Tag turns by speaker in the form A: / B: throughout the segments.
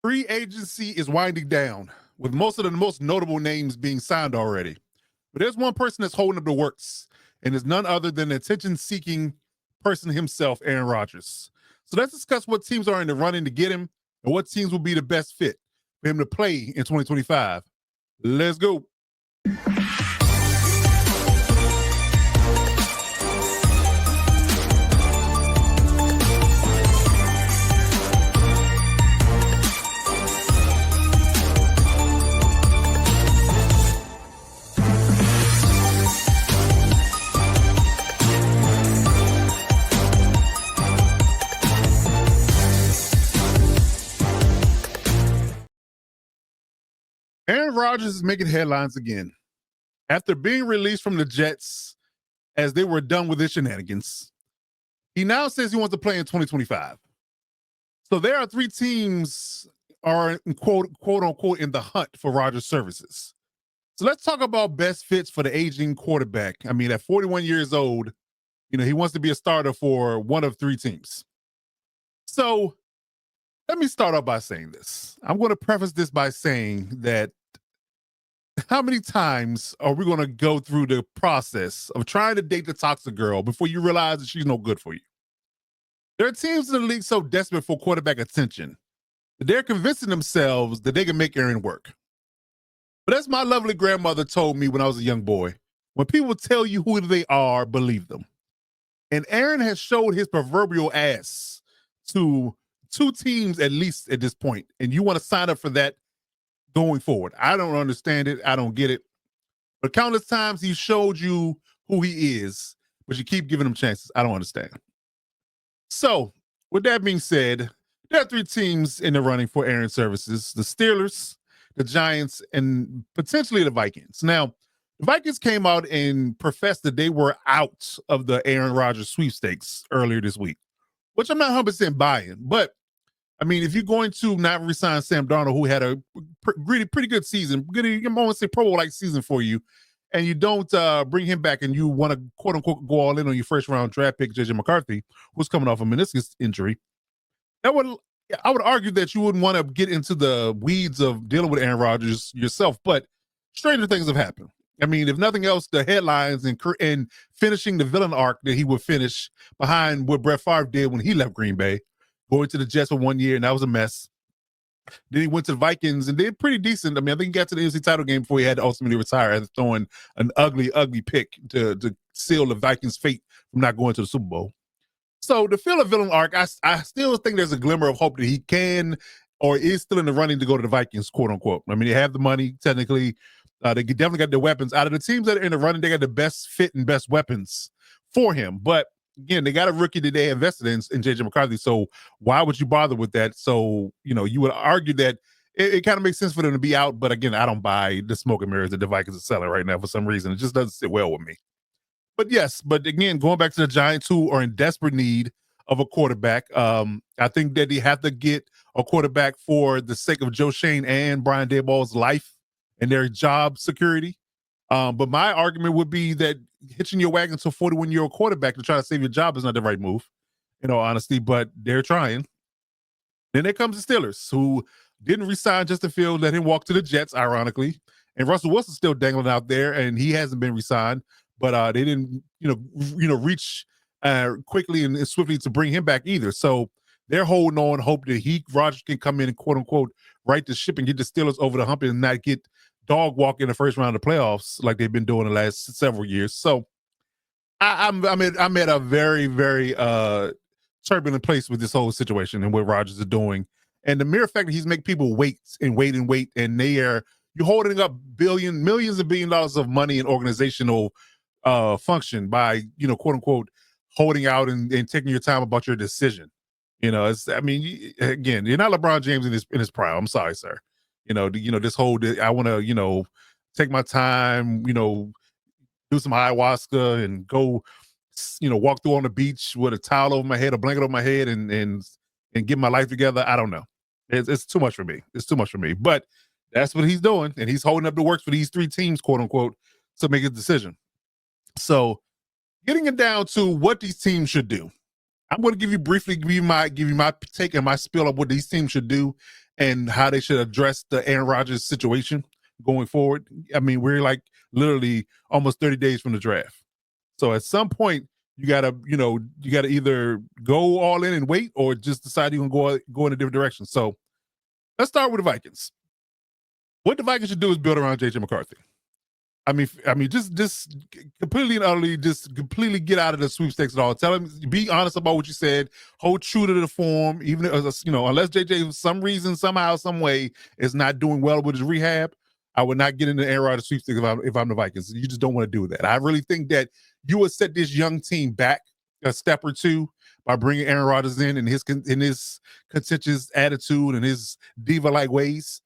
A: Free agency is winding down, with most of the most notable names being signed already. But there's one person that's holding up the works, and is none other than the attention-seeking person himself, Aaron Rodgers. So let's discuss what teams are in the running to get him and what teams will be the best fit for him to play in 2025. Let's go. Aaron Rodgers is making headlines again. After being released from the Jets as they were done with his shenanigans, he now says he wants to play in 2025. So there are three teams are in quote unquote in the hunt for Rodgers' services. So let's talk about best fits for the aging quarterback. I mean, at 41 years old, he wants to be a starter for one of three teams. So let me start off by saying this. I'm going to preface this by saying that how many times are we going to go through the process of trying to date the toxic girl before you realize that she's no good for you? There are teams in the league so desperate for quarterback attention that they're convincing themselves that they can make Aaron work. But as my lovely grandmother told me when I was a young boy, when people tell you who they are, believe them. And Aaron has showed his proverbial ass to two teams at least at this point, and you want to sign up for that going forward. I don't understand it. I don't get it. But countless times he showed you who he is, but you keep giving him chances. I don't understand. So, with that being said, there are three teams in the running for Aaron services: the Steelers, the Giants, and potentially the Vikings. Now, the Vikings came out and professed that they were out of the Aaron Rodgers sweepstakes earlier this week, which I'm not 100% buying. But, I mean, if you're going to not resign Sam Darnold, who had a pretty good season, I want to say Pro Bowl-like season for you, and you don't bring him back and you want to, quote-unquote, go all in on your first-round draft pick, J.J. McCarthy, who's coming off a meniscus injury, I would argue that you wouldn't want to get into the weeds of dealing with Aaron Rodgers yourself, but stranger things have happened. I mean, if nothing else, the headlines and finishing the villain arc that he would finish behind what Brett Favre did when he left Green Bay, going to the Jets for 1 year, and that was a mess. Then he went to the Vikings and did pretty decent. I mean, I think he got to the NFC title game before he had to ultimately retire after throwing an ugly pick to seal the Vikings' fate from not going to the Super Bowl. So to fill a villain arc, I still think there's a glimmer of hope that he can or is still in the running to go to the Vikings, quote unquote. I mean, they have the money, technically. They definitely got the weapons. Out of the teams that are in the running, they got the best fit and best weapons for him. But again, they got a rookie that they invested in J.J. McCarthy. So why would you bother with that? So, you would argue that it kind of makes sense for them to be out. But again, I don't buy the smoke and mirrors that the Vikings are selling right now for some reason. It just doesn't sit well with me. But yes, but again, going back to the Giants, who are in desperate need of a quarterback, I think that they have to get a quarterback for the sake of Joe Shane and Brian Daboll's life and their job security. But my argument would be that hitching your wagon to a 41-year-old quarterback to try to save your job is not the right move, in all honesty, but they're trying. Then there comes the Steelers, who didn't resign Justin Fields, let him walk to the Jets, ironically. And Russell Wilson's still dangling out there, and he hasn't been resigned. But they didn't, reach quickly and swiftly to bring him back either. So they're holding on, hope that Rodgers can come in and quote unquote right the ship and get the Steelers over the hump and not get dog walk in the first round of the playoffs like they've been doing the last several years. So I'm at a very, very turbulent place with this whole situation and what Rodgers is doing. And the mere fact that he's making people wait, and you're holding up millions of billion dollars of money and organizational function by, quote unquote, holding out and taking your time about your decision. Again, you're not LeBron James in his prime. I'm sorry, sir. This whole, I want to, take my time, do some ayahuasca and go, walk through on the beach with a towel over my head, a blanket over my head and get my life together. I don't know. It's too much for me. It's too much for me, but that's what he's doing. And he's holding up the works for these three teams, quote unquote, to make a decision. So getting it down to what these teams should do. I'm going to give you my take and my spiel of what these teams should do. and how they should address the Aaron Rodgers situation going forward. I mean, we're like literally almost 30 days from the draft. So at some point, you gotta either go all in and wait, or just decide you're gonna go in a different direction. So let's start with the Vikings. What the Vikings should do is build around JJ McCarthy. I mean, just completely and utterly, just completely get out of the sweepstakes at all. Tell him, be honest about what you said. Hold true to the form, even unless JJ for some reason, somehow, some way is not doing well with his rehab. I would not get into Aaron Rodgers sweepstakes if I'm the Vikings. You just don't want to do that. I really think that you would set this young team back a step or two by bringing Aaron Rodgers in his contentious attitude and his diva-like ways.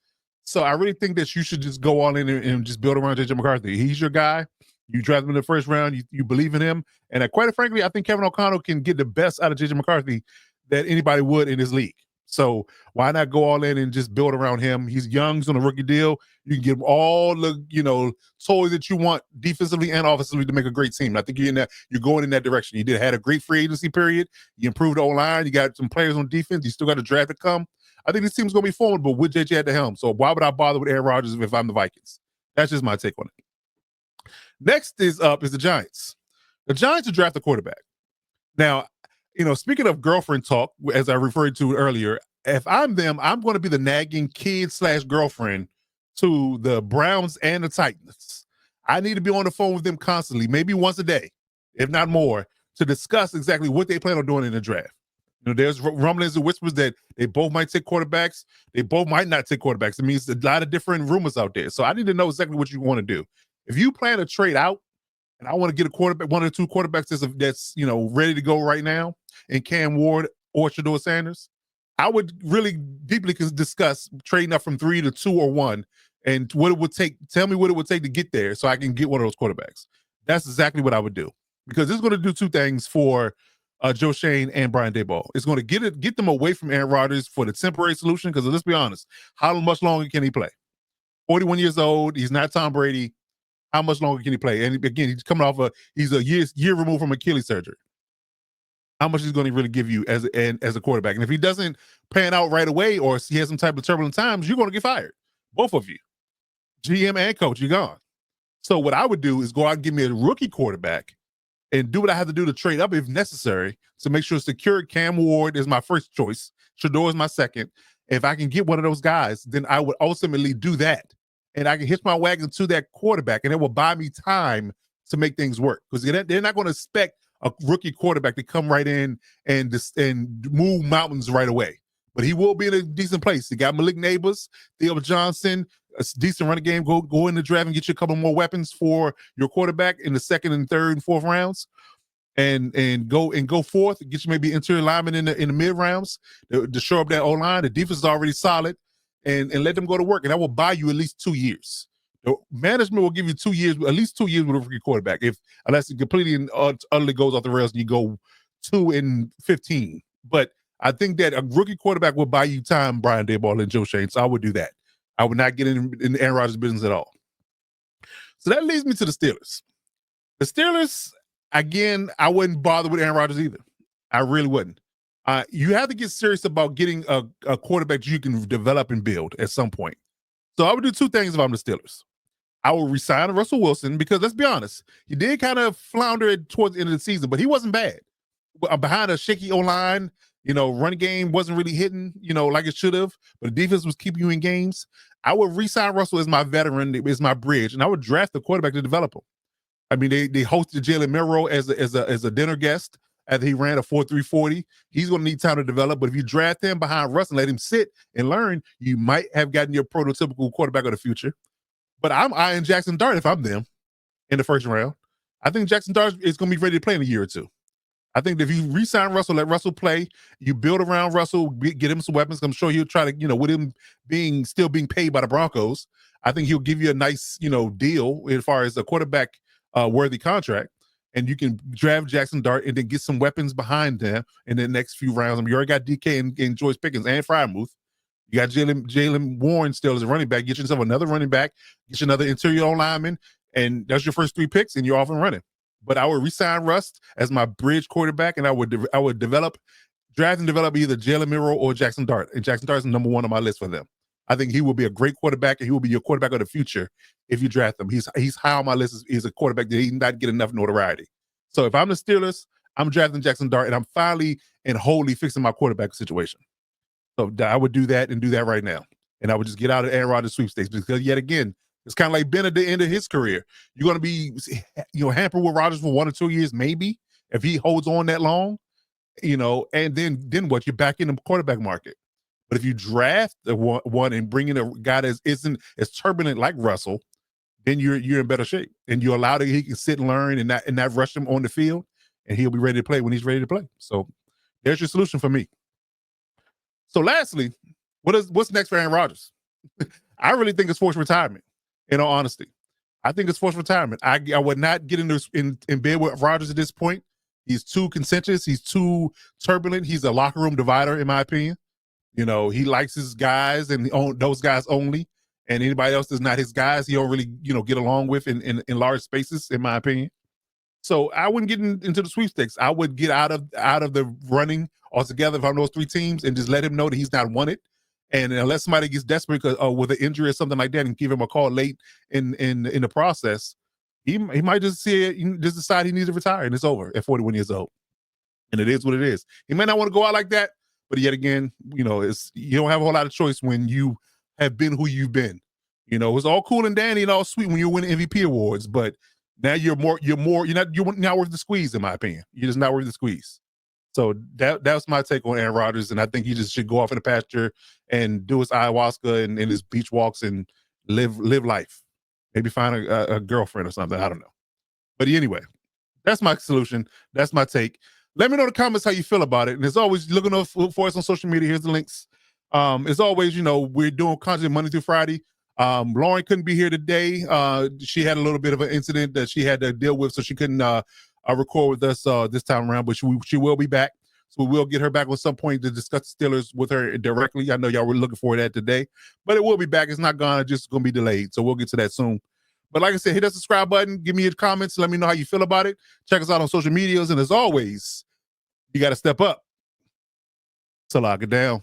A: So I really think that you should just go all in and just build around JJ McCarthy. He's your guy. You draft him in the first round. You believe in him. And quite frankly, I think Kevin O'Connell can get the best out of JJ McCarthy that anybody would in this league. So why not go all in and just build around him? He's young. He's on a rookie deal. You can give him all the, toys that you want defensively and offensively to make a great team. I think you're going in that direction. You had a great free agency period. You improved the O-line. You got some players on defense. You still got a draft to come. I think this team's going to be formidable with JJ at the helm. So why would I bother with Aaron Rodgers if I'm the Vikings? That's just my take on it. Next is the Giants. The Giants will draft a quarterback. Now, speaking of girlfriend talk, as I referred to earlier, if I'm them, I'm going to be the nagging kid/girlfriend to the Browns and the Titans. I need to be on the phone with them constantly, maybe once a day, if not more, to discuss exactly what they plan on doing in the draft. There's rumblings and whispers that they both might take quarterbacks. They both might not take quarterbacks. It means a lot of different rumors out there. So I need to know exactly what you want to do. If you plan to trade out, and I want to get a quarterback, one or two quarterbacks that's ready to go right now, in Cam Ward or Shedeur Sanders, I would really deeply discuss trading up from 3 to 2 or 1, and what it would take. Tell me what it would take to get there, so I can get one of those quarterbacks. That's exactly what I would do, because it's going to do two things for Joe Shane and Brian Daboll. It's going to get them away from Aaron Rodgers for the temporary solution, because let's be honest, how much longer can he play? 41 years old. He's not Tom Brady. How much longer can he play? And again, he's coming off he's a year removed from Achilles surgery. How much is he going to really give you as a quarterback? And if he doesn't pan out right away, or he has some type of turbulent times, you're going to get fired. Both of you, GM and coach, you're gone. So what I would do is go out and give me a rookie quarterback and do what I have to do to trade up if necessary to make sure secure. Cam Ward is my first choice. Shedeur is my second. If I can get one of those guys, then I would ultimately do that. And I can hitch my wagon to that quarterback, and it will buy me time to make things work, because they're not going to expect a rookie quarterback to come right in and move mountains right away. But he will be in a decent place. You got Malik Neighbors, Theo Johnson, a decent running game. Go in the draft and get you a couple more weapons for your quarterback in the second and third and fourth rounds, and go forth. Get you maybe interior lineman in the mid rounds to shore up that O line. The defense is already solid, and let them go to work, and that will buy you at least 2 years. The management will give you 2 years, at least 2 years with a rookie quarterback, unless it completely and utterly goes off the rails and you go 2-15. But I think that a rookie quarterback will buy you time, Brian Daboll and Joe Shane. So I would do that. I would not get in the Aaron Rodgers business at all. So that leads me to the Steelers. The Steelers, again, I wouldn't bother with Aaron Rodgers either. I really wouldn't. You have to get serious about getting a quarterback you can develop and build at some point. So I would do two things if I'm the Steelers. I will resign Russell Wilson, because let's be honest, he did kind of flounder towards the end of the season, but he wasn't bad. Behind a shaky O-line, running game wasn't really hitting, like it should have, but the defense was keeping you in games. I would re-sign Russell as my veteran, as my bridge, and I would draft the quarterback to develop him. I mean, they hosted Jalen Milroe as a dinner guest after he ran a 4.3 40. He's going to need time to develop, but if you draft him behind Russ and let him sit and learn, you might have gotten your prototypical quarterback of the future. But I'm eyeing Jackson Dart if I'm them in the first round. I think Jackson Dart is going to be ready to play in a year or two. I think if you re-sign Russell, let Russell play, you build around Russell, get him some weapons. I'm sure he'll try to, with him still being paid by the Broncos, I think he'll give you a nice, deal as far as a quarterback worthy contract. And you can draft Jackson Dart and then get some weapons behind them in the next few rounds. I mean, you already got DK and Joyce Pickens and Freiermuth. You got Jalen Warren still as a running back. Get yourself another running back, get you another interior lineman, and that's your first 3 picks, and you're off and running. But I would re-sign Russ as my bridge quarterback, and I would develop draft and develop either Jalen Milroe or Jackson Dart. And Jackson Dart is number one on my list for them. I think he will be a great quarterback, and he will be your quarterback of the future if you draft him. He's high on my list. He's a quarterback that he not get enough notoriety. So if I'm the Steelers, I'm drafting Jackson Dart, and I'm finally and wholly fixing my quarterback situation. So I would do that and do that right now. And I would just get out of Aaron Rodgers sweepstakes, because yet again, it's kind of like Ben at the end of his career. You're going to be, hampered with Rodgers for 1 or 2 years, maybe, if he holds on that long, and then what? You're back in the quarterback market. But if you draft one and bring in a guy that isn't as turbulent like Russell, then you're in better shape, and you allow that he can sit and learn and not rush him on the field, and he'll be ready to play when he's ready to play. So there's your solution for me. So lastly, what's next for Aaron Rodgers? I really think it's forced retirement. In all honesty, I think it's forced retirement. I would not get in bed with Rodgers at this point. He's too contentious. He's too turbulent. He's a locker room divider, in my opinion. He likes his guys and those guys only, and anybody else that's not his guys, he don't really, get along with in large spaces, in my opinion. So I wouldn't get into the sweepstakes. I would get out of the running altogether if I'm those 3 teams, and just let him know that he's not wanted. And unless somebody gets desperate with an injury or something like that, and give him a call late in the process, he might just just decide he needs to retire, and it's over at 41 years old. And it is what it is. He may not want to go out like that, but yet again, you don't have a whole lot of choice when you have been who you've been. It's all cool and dandy and all sweet when you're winning MVP awards, but now you're not worth the squeeze, in my opinion. You're just not worth the squeeze. So that's my take on Aaron Rodgers, and I think he just should go off in the pasture and do his ayahuasca and his beach walks and live life. Maybe find a girlfriend or something. I don't know. But anyway, that's my solution. That's my take. Let me know in the comments how you feel about it. And as always, look for us on social media. Here's the links. As always, we're doing content Monday through Friday. Lauren couldn't be here today. She had a little bit of an incident that she had to deal with, so she couldn't record with us this time around, but she will be back. So we will get her back at some point to discuss the Steelers with her directly. I know y'all were looking for that today, but it will be back. It's not gone, just going to be delayed. So we'll get to that soon. But like I said, hit that subscribe button. Give me your comments. Let me know how you feel about it. Check us out on social medias. And as always, you got to step up to lock it down.